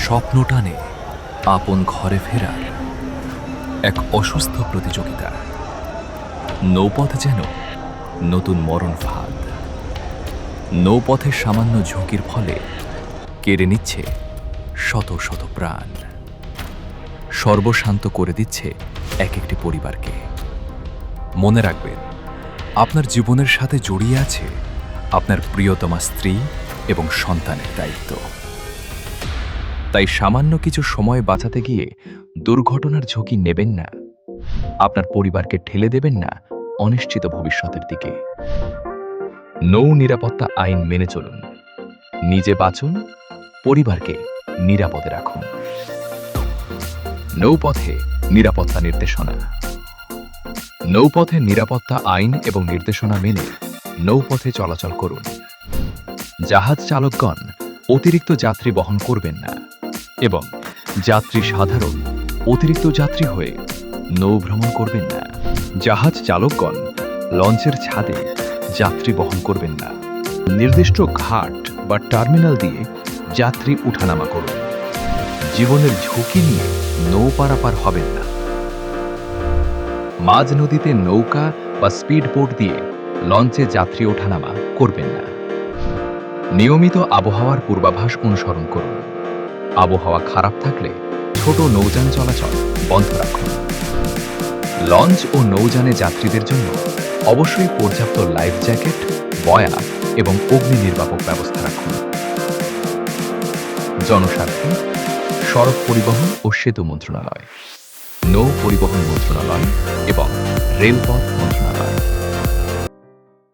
স্বপ্ন টানে আপন ঘরে ফেরার এক অসুস্থ প্রতিযোগিতা। নৌপথ যেন নতুন মরণ ফাঁদ। নৌপথের সামান্য ঝুঁকির ফলে কেড়ে নিচ্ছে শত শত প্রাণ, সর্বশান্ত করে দিচ্ছে এক একটি পরিবারকে। মনে রাখবেন, আপনার জীবনের সাথে জড়িয়ে আছে আপনার প্রিয়তমা স্ত্রী এবং সন্তানের দায়িত্ব। তাই সামান্য কিছু সময় বাঁচাতে গিয়ে দুর্ঘটনার ঝুঁকি নেবেন না। আপনার পরিবারকে ঠেলে দেবেন না অনিশ্চিত ভবিষ্যতের দিকে। নৌ নিরাপত্তা আইন মেনে চলুন, নিজে বাঁচুন, পরিবারকে নিরাপদে রাখুন। নৌপথে নিরাপত্তা নির্দেশনা। নৌপথে নিরাপত্তা আইন এবং নির্দেশনা মেনে নৌপথে চলাচল করুন। জাহাজ চালকগণ অতিরিক্ত যাত্রী বহন করবেন না এবং যাত্রী সাধারণ অতিরিক্ত যাত্রী হয়ে নৌ ভ্রমণ করবেন না। জাহাজ চালকগণ লঞ্চের ছাদে যাত্রী বহন করবেন না। নির্দিষ্ট ঘাট বা টার্মিনাল দিয়ে যাত্রী উঠানামা করুন। জীবনের ঝুঁকি নিয়ে নৌ পারাপার হবেন না। মাঝ নদীতে নৌকা বা স্পিড বোট দিয়ে লঞ্চে যাত্রী ওঠানামা করবেন না। নিয়মিত আবহাওয়ার পূর্বাভাস অনুসরণ করুন। আবহাওয়া খারাপ থাকলে ছোট নৌযান চলাচল বন্ধ রাখুন। লঞ্চ ও নৌযানে যাত্রীদের জন্য অবশ্যই পর্যাপ্ত লাইফ জ্যাকেট, বয়া এবং অগ্নি নির্বাপক ব্যবস্থা রাখুন। জনস্বার্থে সড়ক পরিবহন ও সেতু মন্ত্রণালয়, নৌ পরিবহন মন্ত্রণালয় এবং রেলপথ মন্ত্রণালয়।